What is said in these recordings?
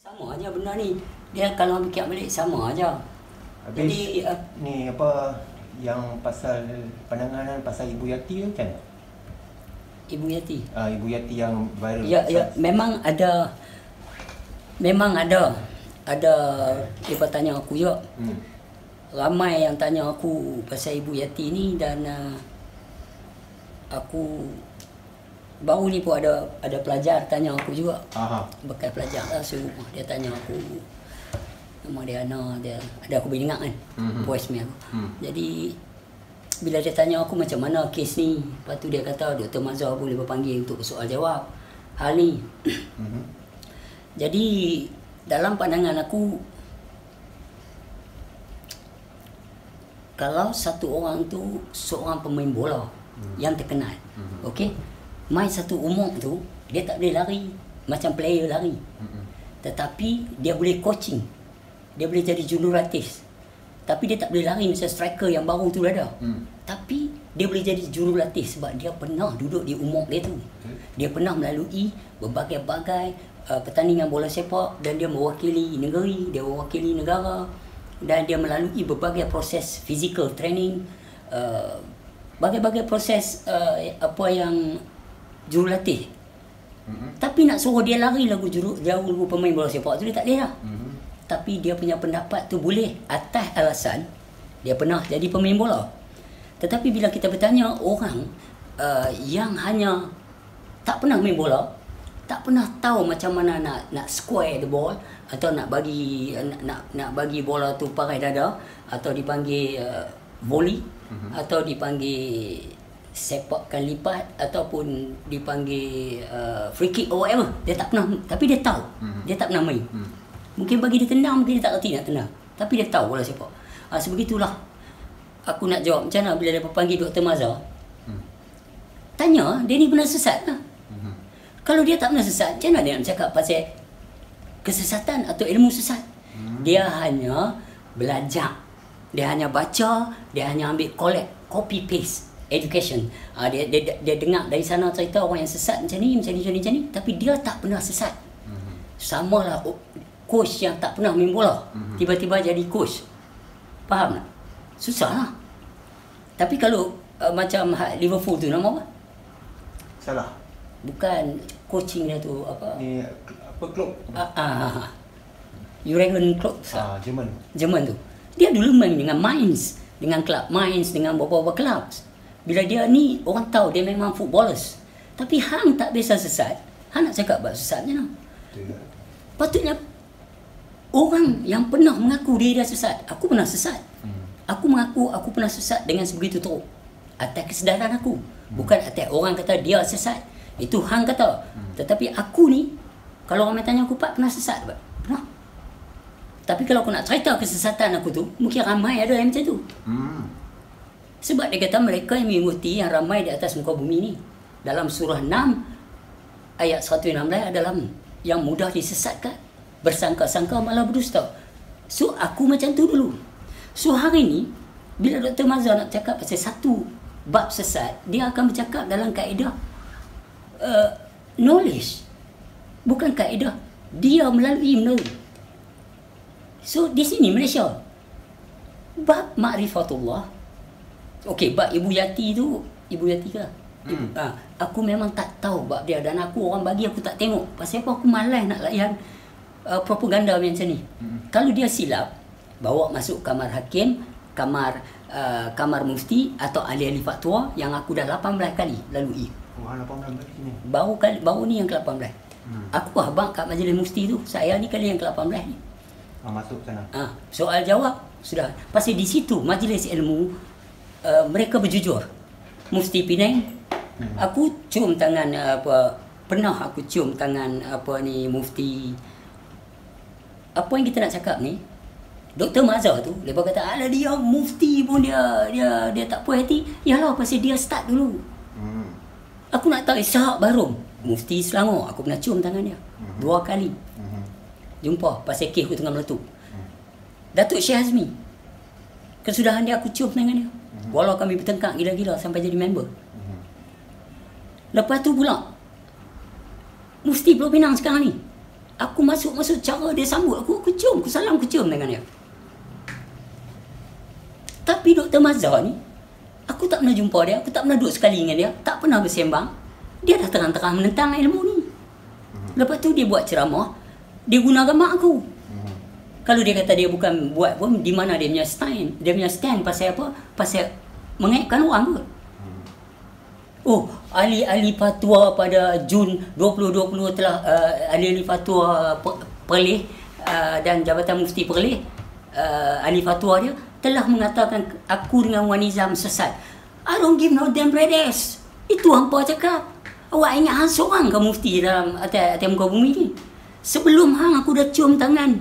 Sama aja benda ni. Dia kalau fikir balik sama aja. Habis Jadi ni apa yang pasal pandangan pasal Ibu Yati tu macam mana? Ibu Yati. Ibu Yati yang viral. Ya, memang ada. Ada dia tanya aku juga. Ramai yang tanya aku pasal Ibu Yati ni dan aku baru ni pun ada pelajar tanya aku juga. Bekas pelajar lah suruh dia tanya aku. Nama dia Ana, dia ada aku boleh ingat kan. Voicemail. Jadi bila dia tanya aku macam mana kes ni, lepas tu dia kata Dr. Mazhar boleh berpanggil untuk soal jawab hal ni. Jadi dalam pandangan aku, kalau satu orang tu seorang pemain bola yang terkenal, okey, main satu umur tu dia tak boleh lari macam player lari, tetapi dia boleh coaching, dia boleh jadi jurulatih, tapi dia tak boleh lari macam striker yang baru tu ada. Tapi dia boleh jadi jurulatih sebab dia pernah duduk di umur dia tu. Dia pernah melalui berbagai-bagai pertandingan bola sepak dan dia mewakili negeri, dia mewakili negara dan dia melalui berbagai proses physical training, bagai-bagai proses apa yang jurulatih. Tapi nak suruh dia lari jauh lagu pemain bola sepak tu dia tak boleh lah. Tapi dia punya pendapat tu boleh atas alasan dia pernah jadi pemain bola. Tetapi bila kita bertanya orang yang hanya tak pernah main bola, tak pernah tahu macam mana nak square the ball atau nak bagi bola tu parai dada atau dipanggil volley atau dipanggil sepakan lipat ataupun dipanggil free kick or whatever, dia tak pernah, tapi dia tahu. Dia tak pernah main. Mungkin bagi dia tendang, mungkin dia tak kerti nak tendang, tapi dia tahu bola sepak. Sebegitulah aku nak jawab macam mana bila dia panggil Dr. Mazhar. Tanya, dia ni pernah sesat lah. Kalau dia tak pernah sesat, macam mana dia nak cakap pasal kesesatan atau ilmu sesat? Dia hanya belajar, dia hanya baca, dia hanya ambil collect, copy paste education. Dia dengar dari sana cerita orang yang sesat macam ni, tapi dia tak pernah sesat. Sama lah coach yang tak pernah main bola, tiba-tiba jadi coach. Faham tak? Susah lah. Tapi kalau macam Liverpool tu nama apa? Salah. Bukan coaching dia tu apa? Ni apa klub? Jurgen Klopp. Jerman tu. Dia dulu main dengan Mainz, dengan klub Mainz, dengan beberapa kelab. Bila dia ni orang tahu dia memang footballers. Tapi hang tak biasa sesat. Hang nak cakap bab sesatnya. Patutnya orang yang pernah mengaku dia sesat. Aku pernah sesat. Aku mengaku aku pernah sesat dengan sebegitu teruk. Atas kesedaran aku. Bukan atas orang kata dia sesat. Itu hang kata. Tetapi aku ni, kalau orang tanya aku, Pak pernah sesat? Pernah. Tapi kalau aku nak cerita kesesatan aku tu, mungkin ramai ada yang macam tu. Sebab dia kata mereka yang mengikuti yang ramai di atas muka bumi ni. Dalam surah 6 ayat 116 adalah yang mudah disesatkan, bersangka-sangka malah berdusta. So aku macam tu dulu. So hari ni bila Dr. Mazhar nak cakap pasal satu bab sesat, dia akan bercakap dalam kaedah knowledge, bukan kaedah dia melalui. So di sini Malaysia bab ma'rifatullah. Okey, bab Ibu Yati tu, Ibu Yati ke? Aku memang tak tahu bab dia dan aku orang bagi aku tak tengok. Pasal apa aku malas nak layan propaganda macam ni. Kalau dia silap, bawa masuk kamar hakim, kamar mufti atau ahli-ahli fatwa yang aku dah 18 kali lalui. 18 kali ni. Baru ni yang ke-18. Aku abang kat majlis mufti tu, saya ni kali yang ke-18 ni. Masuk sana. Soal jawab sudah. Pasal di situ majlis ilmu mereka berjujur. Mufti Penang, aku cium tangan pernah aku cium tangan mufti. Apa yang kita nak cakap ni? Dr. Mazhar tu, dia kata, ala dia mufti pun dia tak puas hati. Yalah, pasal dia start dulu. Aku nak tahu Ishaq Barum, mufti Selangor, aku pernah cium tangan dia 2 kali. Jumpa pasal kes aku tengah meletup. Datuk Syekh Hazmi, kesudahan dia aku cium tangan dia. Walau kami bertengkar gila-gila sampai jadi member. Lepas tu pula Mufti Pulau Pinang sekarang ni, Aku masuk cara dia sambut aku cium, aku salam, aku cium dengan dia. Tapi Dr. Mazhar ni, aku tak pernah jumpa dia, aku tak pernah duduk sekali dengan dia, tak pernah bersembang. Dia dah terang-terang menentang ilmu ni. Lepas tu dia buat ceramah, dia guna gambar aku. Kalau dia kata dia bukan buat pun, di mana dia punya stand pasal apa? Pasal mengaitkan orang kot. Oh, ahli fatwa pada Jun 2020 telah ahli fatwa Perlis dan Jabatan Mufti Perlis, ahli fatwa dia telah mengatakan aku dengan Wan Nizam sesat. I don't give no damn brothers. Itu hampa cakap. Awak ingat hang seorang ke mufti dalam atas muka bumi ni? Sebelum hang aku dah cium tangan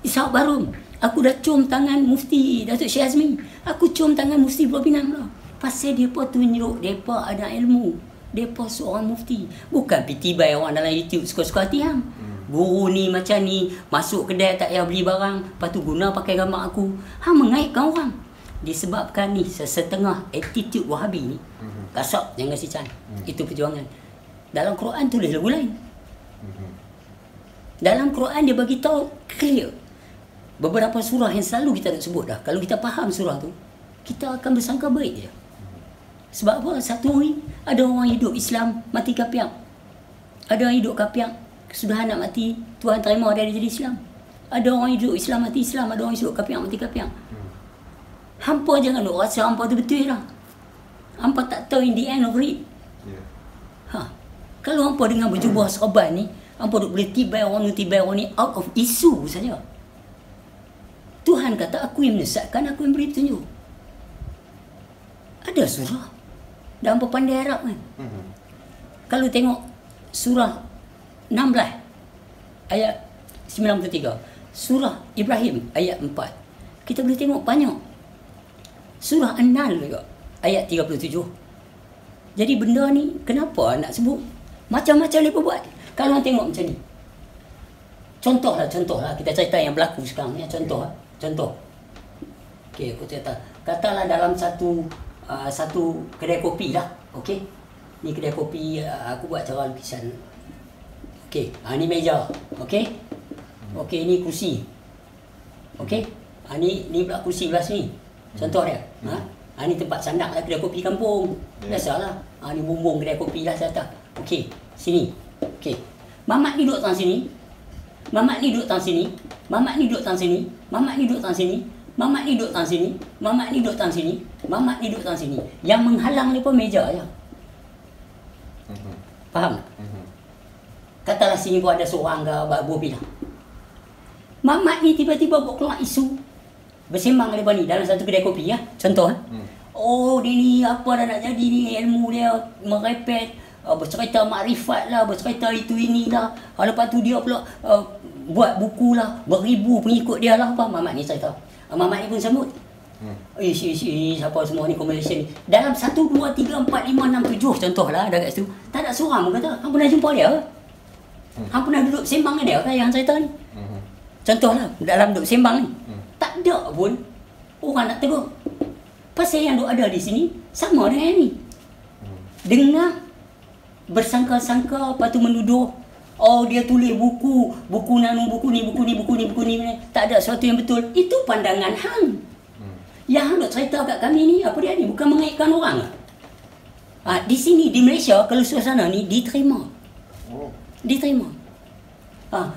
Ishaq Barum. Aku dah cium tangan Mufti Datuk Syekh Azmi. Aku cium tangan Mufti Pulau Pinang lah. Pasal mereka tunjuk mereka ada ilmu. Mereka seorang mufti. Bukan pitibai orang dalam YouTube suka-suka hati hang. Guru ni macam ni, masuk kedai tak payah beli barang, lepas tu guna pakai gambar aku. Hang mengaitkan orang. Disebabkan ni setengah attitude Wahabi ni. Kasap jangan kasi can. Itu perjuangan. Dalam Quran tulis lagu lain. Dalam Quran dia bagi tahu clear. Beberapa surah yang selalu kita nak sebut dah. Kalau kita faham surah tu, kita akan bersangka baik je. Sebab apa? Satu hari ada orang hidup Islam mati kapiak. Ada orang hidup kapiak, sudah nak mati, Tuhan terima dia jadi Islam. Ada orang hidup Islam mati Islam, ada orang hidup kapiak mati kapiak. Hampa jangan nak rasa hampa tu betul lah. Hampa tak tahu in the end of it. Kalau hampa dengan berjubah serban ni, hampa duk boleh tibai orang ni out of isu saja. Tuhan kata aku yang menyesatkan, aku yang beri petunjuk. Ada surah dalam Pandai Arab kan. Kalau tengok surah 16 ayat 93, surah Ibrahim ayat 4, kita boleh tengok banyak. Surah An-Nahl juga ayat 37. Jadi benda ni kenapa nak sebut? Macam-macam mereka buat. Kalau orang tengok macam ni, contohlah kita cerita yang berlaku sekarang ni. Contoh. Okey, aku cerita. Katalah dalam satu kedai kopi lah. Okey. Ni kedai kopi, aku buat cara lukisan. Okey, ni meja. Okey. Okey, ni kursi. Okey. Ni pula kursi belah sini. Contoh dia. Ni tempat sandak lah kedai kopi kampung. Biasalah. Ni bumbung kedai kopi lah saya kata. Okey, sini. Okey. Mamat ni duduk tang sini. Mamat ni duduk tang sini. Mamat ni duduk tang sini. Mamat ni duduk tang sini. Mamat ni duduk tang sini. Mamat ni duduk tang sini. Mamat ni duduk tang sini. Yang menghalang ni pun meja je. Faham tak? Katalah sini pun ada seorang ke Abu Billah. Mamat ni tiba-tiba buat keluar isu bersembang lepas ni dalam satu kedai kopi ya. Contoh oh dia ni apa dah nak jadi ni, ilmu dia merepet, bercerita makrifat lah, bercerita itu ini lah. Lepas tu dia pula buat buku lah, beribu pengikut dia lah apa. Mamat ni cerita. Mamat ni pun sambut. Siapa semua ni conversation ni. Dalam 1, 2, 3, 4, 5, 6, 7 contoh lah dekat situ. Tak ada seorang pun kata, hang pernah jumpa dia ke? Hang pernah duduk sembang dengan dia ke yang cerita ni? Contoh lah, dalam duduk sembang ni. Tak ada pun orang nak tegur. Pasal yang duk ada di sini sama dengan yang ni. Dengar bersangka-sangka, lepas tu menuduh. Oh dia tulis buku nanu, buku ni. Tak ada sesuatu yang betul. Itu pandangan hang. Yang hang nak cerita kat kami ni, apa dia ni? Bukan mengaitkan orang lah. Di sini, di Malaysia, kalau suasana ni diterima. Diterima.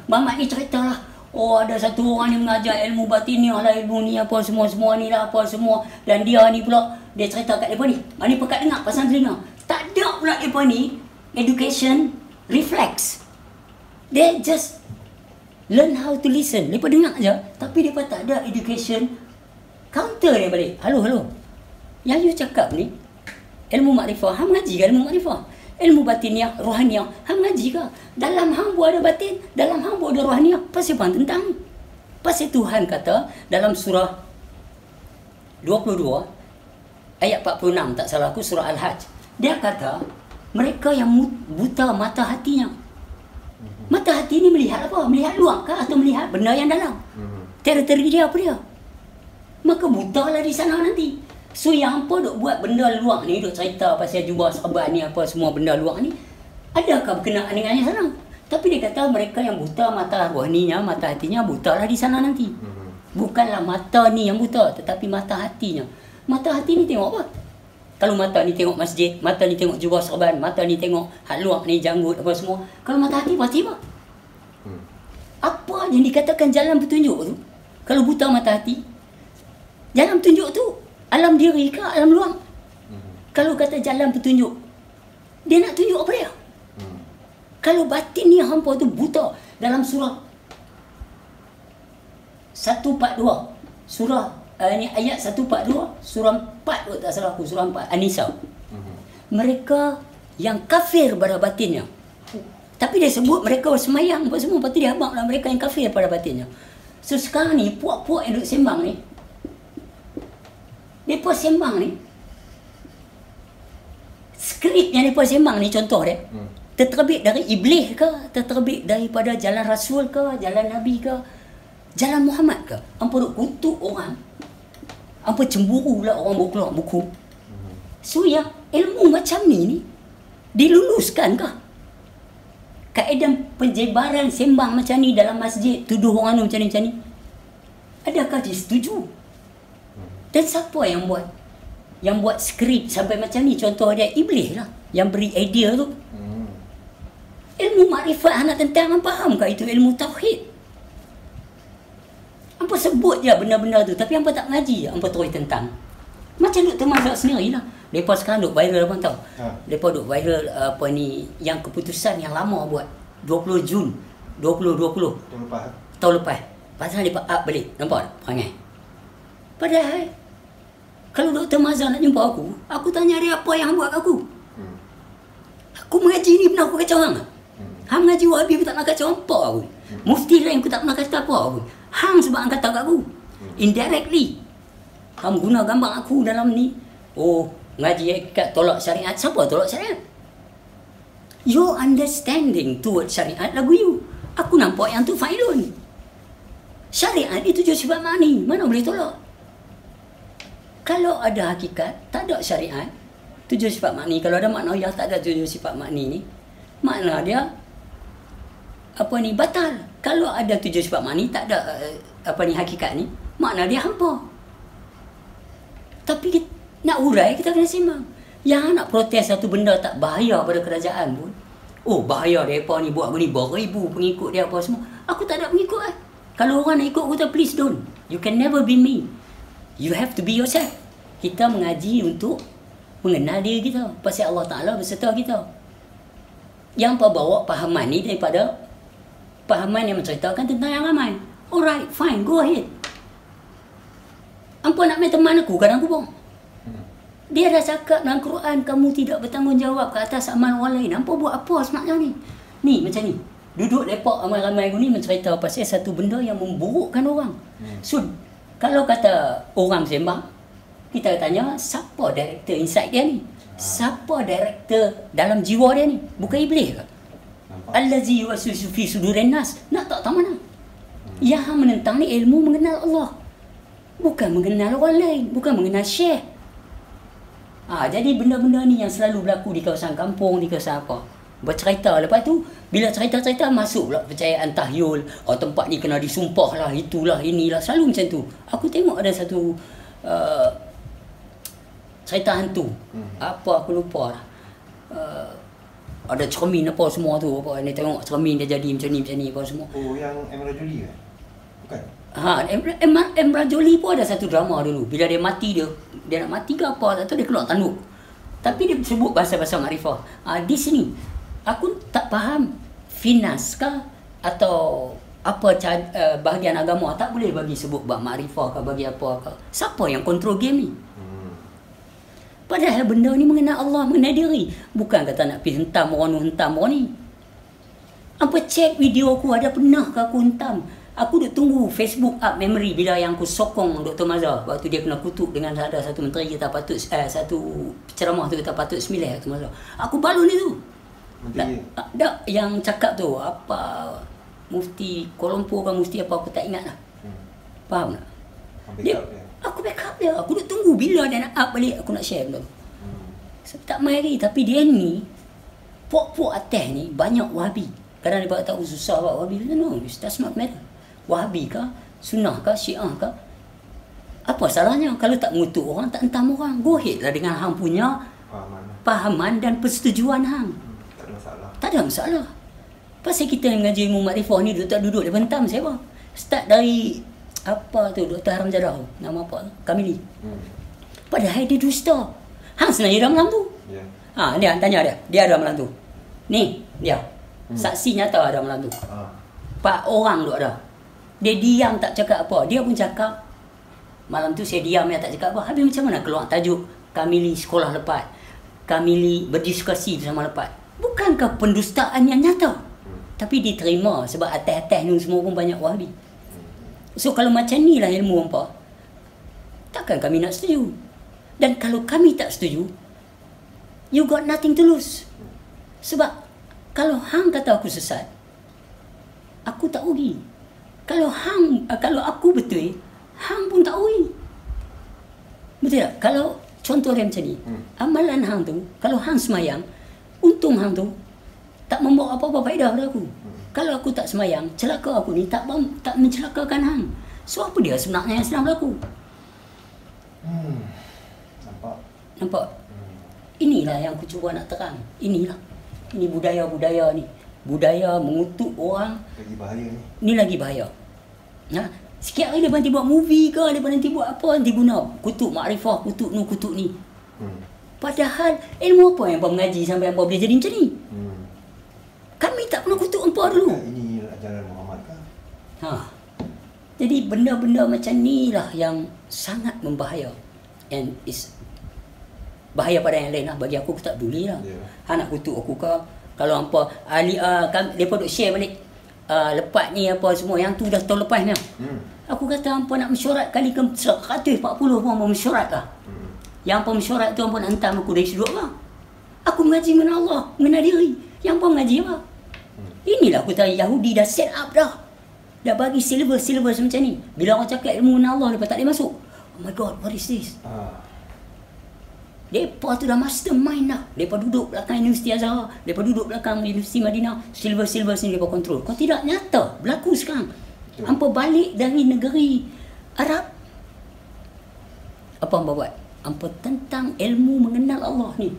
Mamat ni cerita lah. Oh ada satu orang ni mengajar ilmu batiniah lah, ilmu ni apa semua ni lah, apa semua. Dan dia ni pula, dia cerita kat mereka ni. Ni pekat dengar, pasang telinga. Tak ada pula mereka ni education reflex. They just learn how to listen. Mereka dengar je, tapi mereka tak ada education counter dia balik. Halo. Yang you cakap ni, ilmu makrifah, hang mengaji ke ilmu makrifah? Ilmu batiniah, rohaniah, hang mengaji ke? Dalam hang pun ada batin, dalam hang pun ada rohaniah. Pasal apa tentang? Pasal Tuhan kata dalam surah 22 ayat 46, tak salah aku, surah Al-Hajj. Dia kata mereka yang buta mata hatinya. Mata hati ni melihat apa? Melihat luar ke atau melihat benda yang dalam? Teritori dia apa dia? Maka butalah di sana nanti. So yang apa duk buat benda luar ni, duk cerita pasal jubah serban ni, apa semua benda luar ni, adakah berkenaan dengan yang sana? Tapi dia kata mereka yang buta mata rohaninya, mata hatinya buta lah di sana nanti. Bukanlah mata ni yang buta, tetapi mata hatinya. Mata hati ni tengok apa? Kalau mata ni tengok masjid, mata ni tengok jubah serban, mata ni tengok haluak ni janggut apa semua. Kalau mata hati pasti apa? Apa yang dikatakan jalan petunjuk tu? Kalau buta mata hati, jalan petunjuk tu alam diri ke alam luar? Kalau kata jalan petunjuk, dia nak tunjuk apa dia? Kalau batin ni hampa tu buta. Dalam surah 142, surah ini ayat 142, surah 4 tak salah aku, surah 4 An-Nisa. Mereka yang kafir pada batinnya. Tapi dia sebut mereka bersemayang apa semua, lepas tu dia habaq lah mereka yang kafir pada batinnya. So sekarang ni puak-puak yang duduk sembang ni, mereka sembang ni, skrip yang mereka sembang ni contoh dia, terterbit dari iblis ke, terterbit daripada jalan Rasul ke, jalan Nabi ke, jalan Muhammad ke? Hampa duk kutuk orang, hampa cemburu lah orang baru keluar buku. So yang ilmu macam ni diluluskan ke? Kaedah penjebaran sembang macam ni dalam masjid, tuduh orang macam ni, adakah disetujui? Dan siapa yang buat? Yang buat skrip sampai macam ni? Contoh dia iblis lah yang beri idea tu. Ilmu makrifat anak tentang, faham ke itu ilmu tauhid? Hampa sebut je benda-benda tu, tapi hampa tak ngaji je, hampa terus tentang. Macam Dr. Mazhar sendiri lah. Mereka sekarang duk viral abang tahu. Mereka duk viral apa ni, yang keputusan yang lama buat 20 Jun 2020 tahun lepas. Pasal mereka up balik. Nampak tak perangai? Padahal kalau Dr. Mazhar nak jumpa aku tanya dia apa yang buat aku. Aku mengaji ni pernah aku kacau orang. Hang mengaji Wahabi tak nak kacau apa aku. Mufti lain aku tak pernah kata apa aku. Hang sebab hang kata kat aku. Indirectly. Hang guna gambar aku dalam ni. Oh, ngaji kat tolak syariat. Siapa tolak syariat? Your understanding towards syariat lagu you. Aku nampak yang tu failun. Syariat itu tujuh sifat makni. Mana boleh tolak? Kalau ada hakikat, tak ada syariat, tujuh sifat makni. Kalau ada makna yang tak ada tujuh sifat makni ni, makna dia apa ni, batal. Kalau ada tujuh sifat makni, tak ada apa ni hakikat ni, makna dia hampa. Tapi nak urai, kita kena sembang. Yang nak protes satu benda tak bahaya pada kerajaan pun, oh bahaya mereka ni buat begini, beribu pengikut dia apa semua. Aku tak ada pengikut lah. Kalau orang nak ikut kita, please don't. You can never be me. You have to be yourself. Kita mengaji untuk mengenal diri kita, pasal Allah Ta'ala berserta kita. Yang apa bawa pahaman ni daripada pahaman yang menceritakan tentang yang ramai. Alright, fine, go ahead. Hampa nak main teman aku, kadang aku bohong. Dia dah cakap dalam Quran, kamu tidak bertanggungjawab ke atas amal orang lain. Hampa buat apa sebenarnya ni? Ni macam ni, duduk lepak ramai-ramai aku ni mencerita pasal satu benda yang memburukkan orang. So kalau kata orang sembang, kita tanya siapa director inside dia ni? Siapa director dalam jiwa dia ni? Bukan iblis ke? Allazi yuwaswisu fi sudurin nas. Nak tak tahu mana? Yang menentang ni ilmu mengenal Allah, bukan mengenal orang lain, bukan mengenal syekh. Jadi benda-benda ni yang selalu berlaku di kawasan kampung, di kawasan apa, bercerita. Lepas tu bila cerita-cerita masuk pula percayaan tahyul. Tempat ni kena disumpah lah, itulah, inilah. Selalu macam tu. Aku tengok ada satu cerita hantu. Apa aku lupa lah. Ada cermin apa semua tu. Apa ni tengok cermin dia jadi macam ni apa semua. Oh, yang Emrah Jolie ke? Bukan? Emrah Jolie pun ada satu drama dulu. Bila dia mati, dia nak mati ke apa, tak tahu, dia keluar tanduk. Tapi dia sebut bahasa-bahasa makrifah. Di sini aku tak faham finas ke atau apa bahagian agama tak boleh bagi sebut bab makrifah ke, bagi apa ke. Siapa yang kontrol game ni? Padahal benda ni mengenal Allah, mengenal diri. Bukan kata nak pergi hentam orang ni. Apa cek video aku, ada pernah ke aku hentam? Aku duk tunggu Facebook up memory bila yang aku sokong Dr. Mazhar. Waktu dia kena kutuk dengan ada satu menteri, kita patut satu ceramah tu kita patut semilih Dr. Mazhar. Aku balun itu. Tak, yang cakap tu apa, Mufti Kuala Lumpur kan, Mufti apa, aku tak ingat lah. Faham tak? Aku backup dia. Aku duk tunggu bila dia nak up balik, aku nak share benda tu. Tak mari. Tapi dia ni puak-puak atas ni banyak Wahabi. Kadang dia tahu susah buat Wahabi. No, it does not matter. Wahabi kah, Sunnah kah, Syiah kah, apa salahnya kalau tak mengutuk orang, tak hentam orang. Go ahead lah dengan hang punya pahaman dan persetujuan hang. Tak ada masalah. Tak ada masalah. Pasal kita yang mengaji ilmu makrifah ni duduk dia hentam siapa? Start dari apa tu, Dr. Haram Jadah, nama apa? Kamili. Padahal dia dusta. Hang sebenarnya dalam tu. Ya. Dia tanya dia ada malam tu. Ni, dia. Saksi nyata ada malam tu. 4 orang tu ada. Dia diam tak cakap apa. Dia pun cakap, malam tu saya diam ya tak cakap apa. Habis macam mana keluar tajuk Kamili sekolah lepas, Kamili berdiskusi bersama lepas. Bukankah pendustaan yang nyata? Tapi diterima sebab atas-atas ni semua pun banyak Wahabi. So kalau macam ni lah ilmu hampa, takkan kami nak setuju. Dan kalau kami tak setuju, you got nothing to lose. Sebab kalau hang kata aku sesat, aku tak rugi. Kalau aku betul, hang pun tak rugi. Betul tak? Kalau contoh dia macam ni, amalan hang tu, kalau hang semayang, untung hang tu tak membawa apa-apa faedah pada aku. Kalau aku tak semayang, celaka aku ni tak mencelakakan hang. So apa dia sebenarnya yang sedang berlaku? Nampak? Inilah yang aku cuba nak terang. Inilah. Ini budaya-budaya ni. Budaya mengutuk orang. Lagi bahaya ni. Ni lagi bahaya. Sikit hari dia nanti buat movie ke, dia nanti buat apa, nanti guna kutuk makrifah, kutuk ni, kutuk ni. Padahal ilmu apa yang apa mengaji sampai apa boleh jadi macam ni? Kami tak pernah kutuk hampa dulu. Ini ajaran Muhammad kan? Jadi benda-benda macam ni lah yang sangat membahaya. And is bahaya pada yang lain lah. Bagi aku tak peduli lah. Hang nak kutuk aku ke? Kalau hampa ahli, mereka duk share balik lepas ni apa semua. Yang tu dah tahun lepas ni. Aku kata hampa nak mesyuarat kali ke 140 pun hampa mesyuarat lah. Yang hampa mesyuarat tu hampa nak hentam aku dari sudut lah. Aku mengaji mengenal Allah, mengenal diri. Yang hampa mengaji apa? Inilah aku tahu Yahudi dah set up dah. Dah bagi syllabus macam ni. Bila orang cakap ilmu mengenal Allah, mereka tak boleh masuk. Oh my God, what is this? Mereka tu dah mastermind dah. Mereka duduk belakang Universiti Azhar, mereka duduk belakang Universiti Madinah. Syllabus ni mereka kontrol. Kau tidak nyata berlaku sekarang. Hampa balik dari negeri Arab, apa hampa buat? Hampa tentang ilmu mengenal Allah ni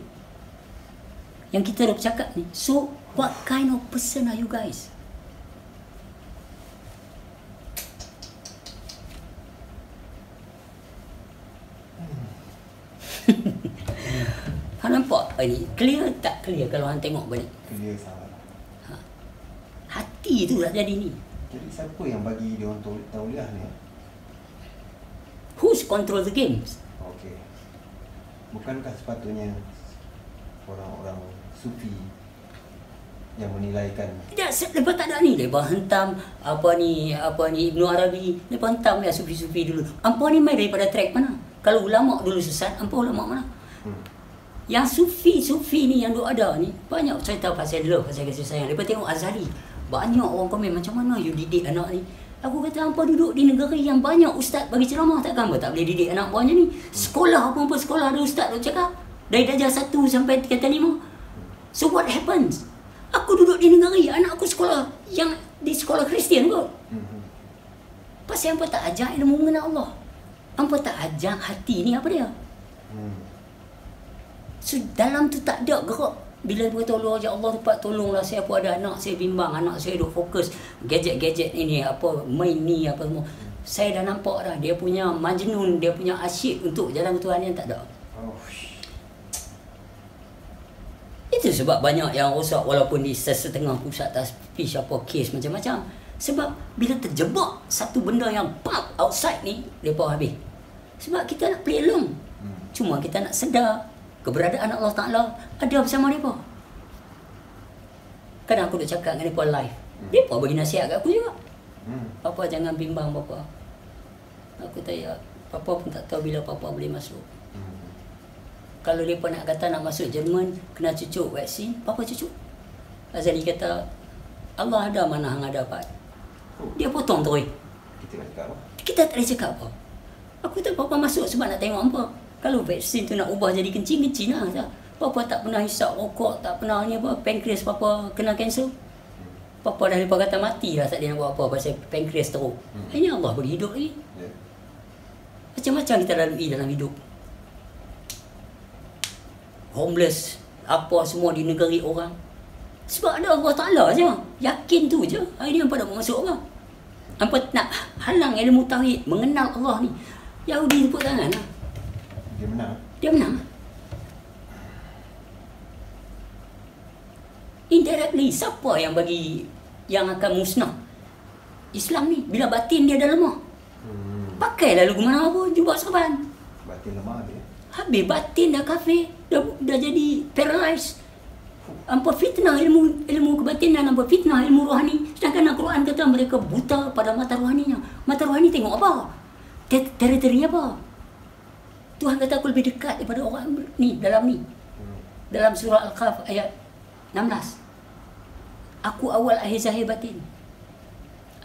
yang kita dah bercakap ni. So what kind of person are you guys? Hang nampak ni clear tak clear kalau hang tengok balik? Clear sangat. Hati tu dah jadi ni. Jadi siapa yang bagi dia orang tauliah ni? Who's control the games? Okey. Bukankah sepatutnya orang-orang sufi yang menilaikan? Tidak, lepas tak ada ni. Lepas hentam apa ni Ibnu Arabi. Lepas hentam ya sufi-sufi dulu. Hampa ni main daripada track mana? Kalau ulama dulu sesat, hampa ulama mana? Yang sufi-sufi ni yang duk ada ni, banyak cerita pasal love, pasal kasih sayang. Lepas tengok Azhari, banyak orang komen macam mana you didik anak ni. Aku kata hampa duduk di negeri yang banyak ustaz bagi ceramah, takkan hampa tak boleh didik anak buahnya ni. Sekolah apa sekolah ada ustaz duk cakap. Dari darjah 1 sampai tingkatan 5. So what happens? Aku duduk di negeri, anak aku sekolah yang di sekolah Kristian kot. Pasal hampa tak ajar ilmu mengenal Allah. Hampa tak ajar hati ni apa dia. So dalam tu tak ada gerak. Bila dia tolong aja Allah tempat tolonglah saya pun ada anak saya bimbang, anak saya duk fokus gadget-gadget ini apa main ni apa semua. Saya dah nampak dah dia punya majnun, dia punya asyik untuk jalan Tuhan yang tak ada. Itu sebab banyak yang rosak walaupun di setengah pusat tasbih apa kes macam-macam. Sebab bila terjebak satu benda yang pop outside ni, depa habis. Sebab kita nak play along. Cuma kita nak sedar keberadaan Allah Ta'ala ada bersama mereka. Kadang aku dah cakap dengan mereka live. Mereka bagi nasihat kat aku juga. Papa jangan bimbang Papa. Aku tanya, Papa pun tak tahu bila Papa boleh masuk. Kalau mereka nak kata nak masuk Jerman, kena cucuk vaksin, Papa cucuk. Azali kata, Allah ada mana hang ada dapat. Dia potong terus. Kita nak cakap apa? Kita tak boleh cakap apa. Aku tak Papa masuk sebab nak tengok apa. Kalau vaksin tu nak ubah jadi kencing lah. Papa tak pernah hisap rokok, tak pernah ni apa, pankreas Papa kena kanser. Papa dah lepas kata mati lah, tak dia nak buat apa pasal pankreas teruk. Ini Allah beri hidup lagi. Ya. Macam-macam kita lalui dalam hidup. Homeless, apa semua di negeri orang. Sebab ada Allah Ta'ala je. Yakin tu je. Hari ni hampa nak masuk apa? Hampa nak halang ilmu tauhid, mengenal Allah ni. Yahudi tepuk tangan lah. Dia menang. Dia menang. Indirectly, siapa yang bagi yang akan musnah Islam ni bila batin dia dah lemah? Pakai lalu ke mana apa, jubah serban. Batin lemah dia. Habis batin dah kafir, dah jadi paralyzed. Hampa fitnah ilmu kebatinan, hampa fitnah ilmu rohani. Sedangkan Al-Quran kata mereka buta pada mata rohaninya. Mata rohani tengok apa? Teritori apa? Tuhan kata aku lebih dekat daripada orang ni, dalam ni. Dalam surah Al-Kahf ayat 16. Aku awal akhir zahir batin.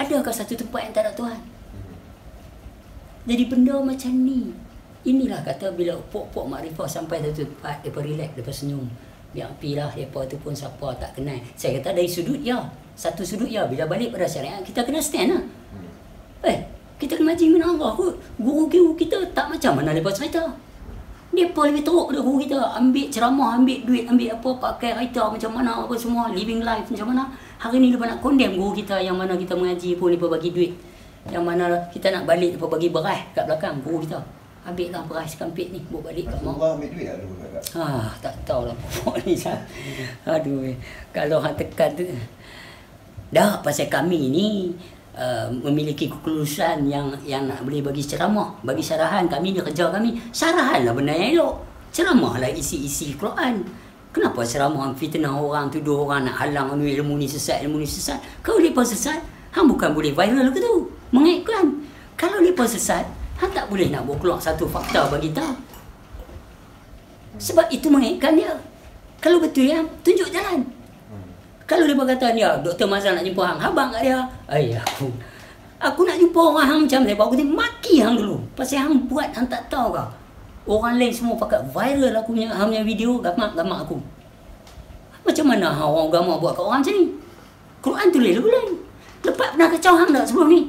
Adakah satu tempat yang tak ada Tuhan? Jadi benda macam ni. Inilah kata bila pok-pok makrifah sampai satu tempat, mereka relax, mereka senyum. Yang pilah mereka tu pun siapa tak kenal. Saya kata dari sudut ya. Satu sudut ya. Bila balik pada syariat, kita kena stand lah. Kita kena majing dengan Allah kot. Guru kita tak macam mana mereka cerita. Dia pun lebih teruk dah guru kita. Ambil ceramah, ambil duit, ambil apa, pakai kereta macam mana, apa semua, living life macam mana. Hari ni lepas nak condemn guru kita yang mana kita mengaji pun mereka bagi duit. Yang mana kita nak balik, mereka bagi beras kat belakang guru kita. Ambil lah beras kampit ni, bawa balik kat mak. Rasulullah ambil duit tak dulu kakak? Tak tahulah pokok ni. Aduh, kalau hang tekan tu. Dah, pasal kami ni memiliki kekulusan yang nak boleh bagi ceramah, bagi syarahan. Kami ni kerja kami, syarahanlah benda yang elok. Ceramahlah isi-isi Quran. Kenapa ceramah fitnah orang, tuduh orang nak halang ilmu ni sesat, ilmu ni sesat? Kalau lepas sesat, hang bukan boleh viral ke tu? Mengaitkan. Kalau lepas sesat, hang tak boleh nak bawa keluar satu fakta bagi tahu. Sebab itu mengaitkan dia. Kalau betul ya, tunjuk jalan. Kalau dia berkata dia, Dr. Mazal nak jumpa hang, habang kat dia. Aku nak jumpa orang hang macam saya, aku maki hang dulu. Pasal hang buat hang tak tahu ke? Orang lain semua pakai viral aku punya hang punya video gambar aku. Macam mana hang orang agama buat kat orang macam ni? Quran tulis lagu lain. Lepas pernah kacau hang tak sebelum ni?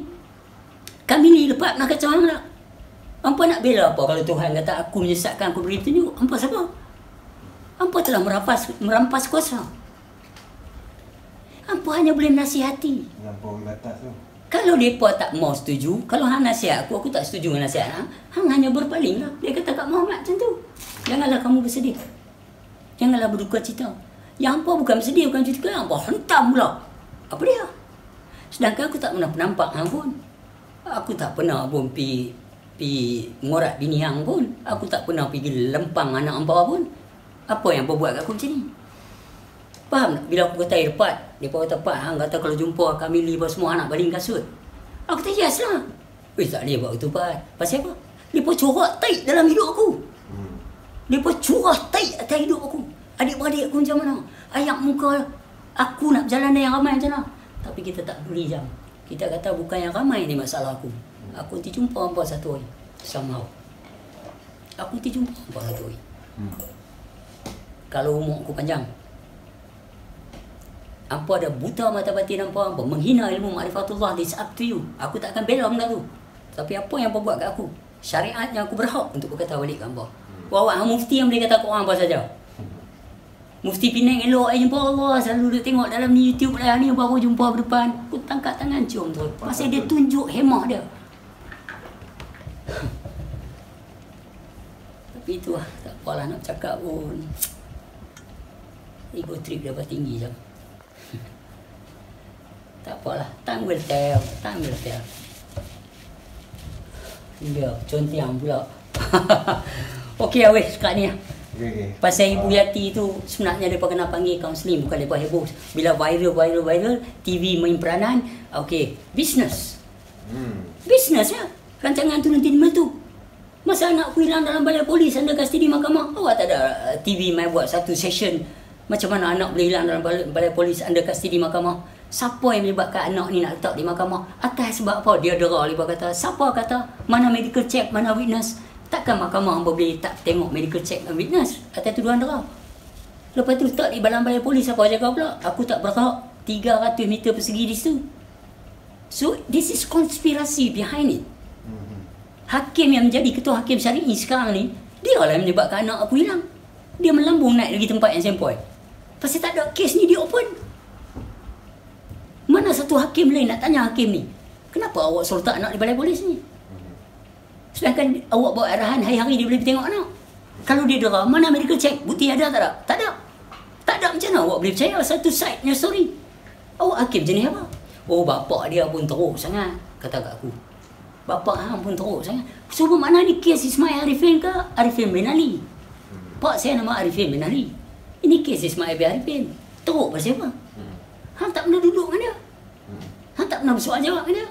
Kami ni lepas pernah kacau hang tak? Hampa nak bela apa kalau Tuhan kata aku menyesatkan, aku beri petunjuk? Hampa siapa? Hampa telah merampas kuasa. Hampa hanya boleh nasihati. Lampaui batas tu. Kalau mereka tak mau setuju, kalau hang nasihat aku tak setuju dengan nasihat hang, hang hanya berpaling lah. Dia kata kat Muhammad macam tu. Janganlah kamu bersedih. Janganlah berduka cita. Yang hampa bukan bersedih, bukan berduka cita, hampa hentam pula. Apa dia? Sedangkan aku tak pernah nampak hang pun. Aku tak pernah pun pi ngorat bini hang pun. Aku tak pernah pergi lempang anak hampa pun. Apa yang hampa buat kat aku macam ni? Faham tak? Bila aku kata lepat, mereka kata Pak, hang kata kalau jumpa kami libat semua nak baling kasut. Aku kata yes lah. Tak boleh buat itu Pak. Pasal apa? Mereka corak taik dalam hidup aku. Mereka curah taik atas hidup aku. Adik-beradik aku macam mana? Ayak muka aku nak berjalan dengan yang ramai macam mana? Tapi kita tak peduli jam. Kita kata bukan yang ramai ni masalah aku. Aku nanti jumpa hampa satu hari. Somehow. Aku nanti jumpa hampa satu hari. Kalau umur aku panjang, hampa ada buta mata batin hampa, menghina ilmu ma'rifatullah, it's up to you. Aku tak akan bela benda tu. Tapi apa yang hampa buat kat aku? Syariatnya aku berhak untuk berkata balik kat hampa. Awak hang mufti yang boleh kata kat orang apa saja. Mufti Penang elok jumpa Allah, selalu duduk tengok dalam ni YouTube lah ni, baru jumpa berdepan. Aku tangkap tangan cium tu. Pasal dia tunjuk hemah dia. Tapi itulah, tak apalah nak cakap pun. Ego trip dia tinggi je. Tak apalah, time will tell. Dia contiang pula. Okey awes kat ni. Okay. Pasal Ibu Yati tu sebenarnya mereka kena panggil kaunseling, bukan mereka heboh. Bila viral, TV main peranan, okey, business. Business ya. Rancangan tu nanti meletup. Masa anak aku hilang dalam balai polis under kustodi mahkamah, awak tak ada TV main buat satu session macam mana anak boleh hilang dalam balai polis under kustodi mahkamah. Siapa yang menyebabkan anak ni nak letak di mahkamah? Atas sebab apa? Dia dera lepas kata. Siapa kata? Mana medical check, mana witness? Takkan mahkamah boleh tak tengok medical check dan witness atas tuduhan dera? Lepas tu letak di balai polis, apa jaga pula? Aku tak berhak 300 meter persegi di situ. So this is konspirasi behind it. Hakim yang menjadi ketua hakim syar'i sekarang ni, dia lah yang menyebabkan anak aku hilang. Dia melambung naik lagi tempat yang sempoi. Pasal tak ada kes ni dia open. Mana satu hakim lain nak tanya hakim ni, kenapa awak suruh tak anak di balai polis ni? Sedangkan awak bawa arahan hari-hari dia boleh pergi tengok anak. Kalau dia dera, mana medical check? Bukti ada tak ada? Tak ada. Tak ada, macam mana awak boleh percaya satu side-nya story? Awak hakim jenis apa? Oh, bapak dia pun teruk sangat, kata kat aku. Bapak hang pun teruk sangat. So, mana ni kes Ismail Arifin ke Arifin bin Ali? Pak saya nama Arifin bin Ali. Ini kes Ismail bin Arifin. Teruk pasal apa? Hang tak pernah duduk dengan dia. Hang tak pernah bersoal jawab dengan dia.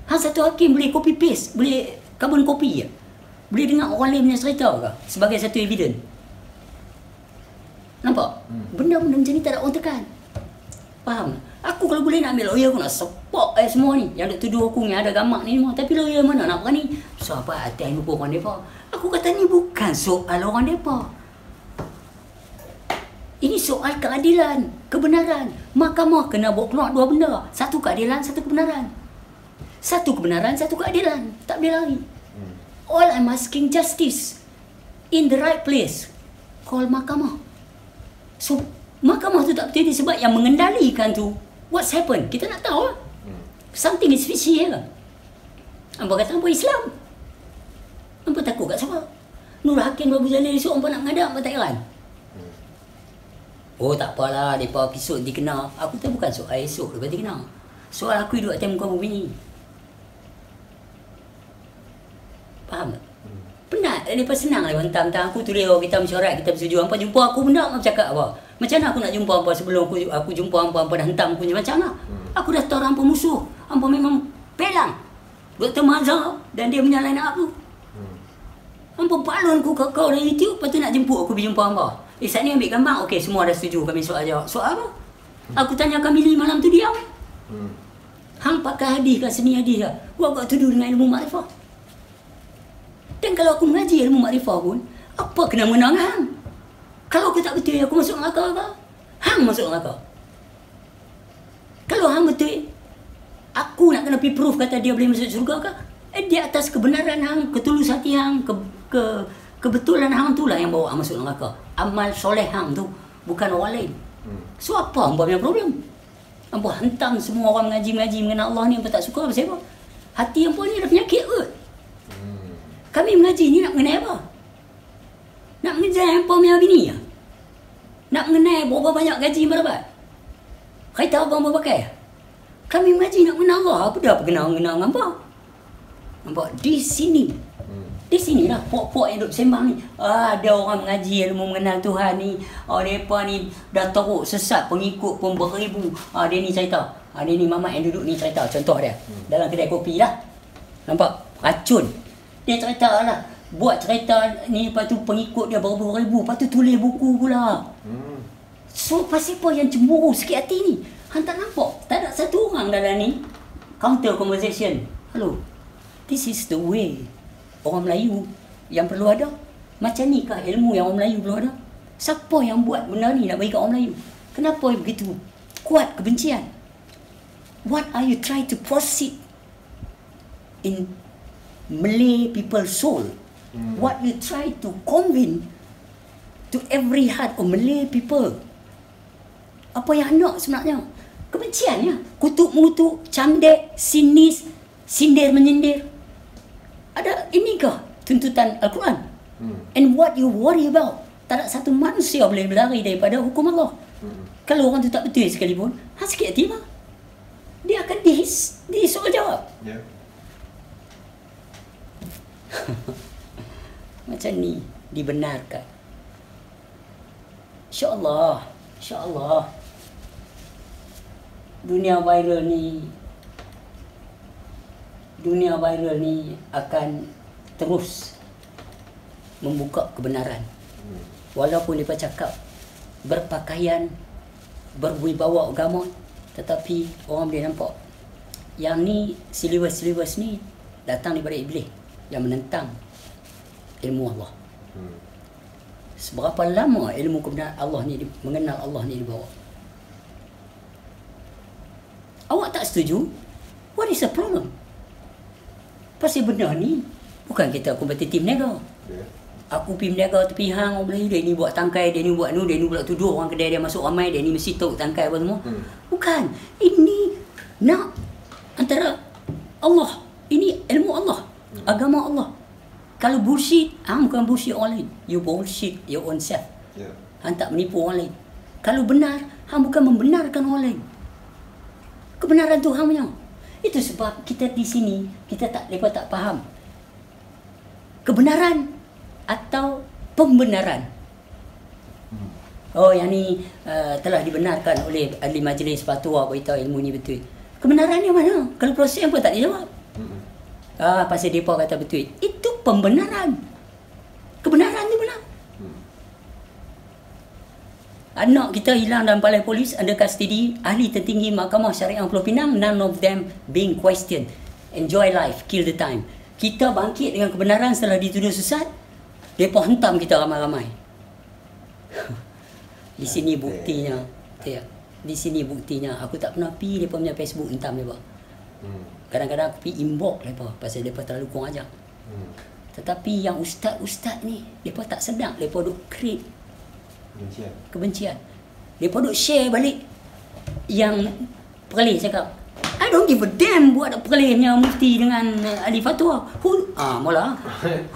Hang satu hakim boleh copy paste, boleh carbon copy je. Boleh dengar orang lain punya cerita ke sebagai satu evidence. Nampak? Benda-benda macam ni tak ada orang tekan. Faham? Aku kalau boleh nak ambil lawyer, aku nak support semua ni. Yang duk tuduh aku ni ada gamak ni semua. Tapi lawyer mana nak berani? So apa atas muka orang mereka? Aku kata ni bukan soal orang mereka. Ini soal keadilan, kebenaran. Mahkamah kena bawa keluar dua benda. Satu keadilan, satu kebenaran. Satu kebenaran, satu keadilan. Tak boleh lari. All I'm asking justice. In the right place. Call mahkamah. So, mahkamah tu tak betul sebab yang mengendalikan tu, what's happened? Kita nak tahu lah. Something is fishy lah. Hampa kata hampa Islam. Hampa takut kat siapa? Nur Hakim Abu Jalil esok hampa nak menghadap, hampa tak heran. Oh tak apalah, mereka esok dikena. Aku tu bukan soal esok mereka dikena. Soal aku hidup atas muka bumi ni. Faham tak? Penat, mereka senang lah hantar-hantar aku tulis kita mesyuarat, kita bersetuju. Hampa jumpa aku benda, hampa cakap apa? Macam mana aku nak jumpa hampa sebelum aku jumpa hampa dah hentam aku macam mana? Aku dah tahu hampa musuh. Hampa memang pelang. Dr. Mazhar dan dia menyalahin aku. Hampa balon aku kau dari YouTube, lepas tu nak jemput aku pergi jumpa hampa. Saat ni ambil gambar, okey semua dah setuju kami soal jawab. Soal apa? Aku tanya Kamili malam tu diam. Hang pakai hadis ke seni hadis ke? Gua agak tuduh dengan ilmu makrifah. Dan kalau aku mengaji ilmu makrifah pun, apa kena menang hang? Kalau aku tak betul, aku masuk neraka ke? Hang masuk neraka. Kalau hang betul, aku nak kena pergi proof kata dia boleh masuk syurga ke? Di atas kebenaran hang, ketulus hati hang, kebetulan hang tu lah yang bawa hang masuk neraka. Amal soleh hang tu, bukan orang lain. So apa hang punya problem? Hampa hantam semua orang mengaji-mengaji mengenal Allah ni, hampa tak suka pasal apa? Hati hampa ni ada penyakit kot. Kami mengaji ni nak mengenai apa? Nak mengenai hampa punya bini ya? Nak mengenai berapa banyak gaji yang dapat? Kereta apa hampa pakai? Kami mengaji nak mengenal Allah, apa dah mengenal dengan hampa? Nampak? Di sini. Di sinilah puak-puak yang duduk sembang ni. Ada orang mengaji ilmu mengenal Tuhan ni. Mereka ni dah teruk sesat, pengikut pun beribu. Dia ni cerita. Dia ni mamat yang duduk ni cerita. Contoh dia. Dalam kedai kopi lah. Nampak? Racun. Dia cerita lah. Buat cerita ni, lepas tu pengikut dia beribu-ribu. Lepas tu tulis buku pula. So, pasal apa yang cemburu sikit hati ni? Hang tak nampak? Tak ada satu orang dalam ni. Counter conversation. Hello. This is the way orang Melayu yang perlu ada. Macam ni kah ilmu yang orang Melayu perlu ada? Siapa yang buat benda ni nak bagi kat orang Melayu? Kenapa begitu kuat kebencian? What are you trying to proceed in Malay people's soul? What you try to convince to every heart of Malay people? Apa yang nak sebenarnya? Kebenciannya. Kutuk-mengutuk, camdek, sinis, sindir-menyindir. Ada inikah tuntutan Al-Quran? And what you worry about? Tak ada satu manusia boleh berlari daripada hukum Allah. Kalau orang tu tak betul sekalipun, sikit hati lah. Dia akan soal jawab. Yeah. Macam ni dibenarkan. InsyaAllah. InsyaAllah. Dunia viral ni akan terus membuka kebenaran. Walaupun mereka cakap berpakaian, berwibawa agama, tetapi orang boleh nampak yang ni silibus ni datang daripada iblis yang menentang ilmu Allah. Seberapa lama ilmu kebenaran Allah ni, mengenal Allah ni dibawa? setuju, what is the problem? Pasal benda ni bukan kita kompetitif niaga. Aku pergi berniaga tepi hang orang Melayu, dia ni buat tangkai, dia ni buat ni, dia ni pula tuduh orang kedai dia masuk ramai, dia ni mesti tahu tangkai apa semua. Bukan. Ini nak antara Allah. Ini ilmu Allah. Agama Allah. Kalau bullshit, hang bukan bullshit orang lain. You bullshit your own self. Hang tak menipu orang lain. Kalau benar, hang bukan membenarkan orang lain. Kebenaran tu hang punya. Itu sebab kita di sini, kita mereka tak faham. Kebenaran atau pembenaran. Oh, yang ni telah dibenarkan oleh ahli majlis fatwa beritahu ilmu ni betul. Kebenaran ni mana? Kalau proses pun tak dia jawab. Pasal mereka kata betul. Itu pembenaran. Kebenaran tu benar. Anak kita hilang dalam balai polis, under custody, ahli tertinggi Mahkamah Syariah Pulau Pinang, none of them being questioned. Enjoy life, kill the time. Kita bangkit dengan kebenaran setelah dituduh sesat, mereka hentam kita ramai-ramai. Di sini buktinya. Di sini buktinya. Aku tak pernah pergi mereka punya Facebook hentam mereka. Kadang-kadang aku pergi inbox mereka pasal mereka terlalu kurang ajar. Tetapi yang ustaz-ustaz ni, mereka tak sedar. Mereka duk create kebencian. Mereka duk share balik yang perlis cakap, I don't give a damn buat perlisnya mufti dengan ahli fatwa. Mula.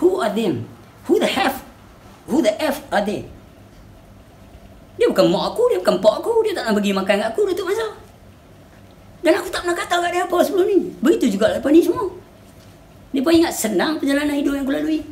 Who are them? Who the F are they? Dia bukan mak aku, dia bukan pak aku, dia tak nak bagi makan kat aku, Datuk Mazhar. Dan aku tak pernah kata kat dia apa sebelum ni. Begitu juga lepas ni semua. Dia pun ingat senang perjalanan hidup yang aku lalui.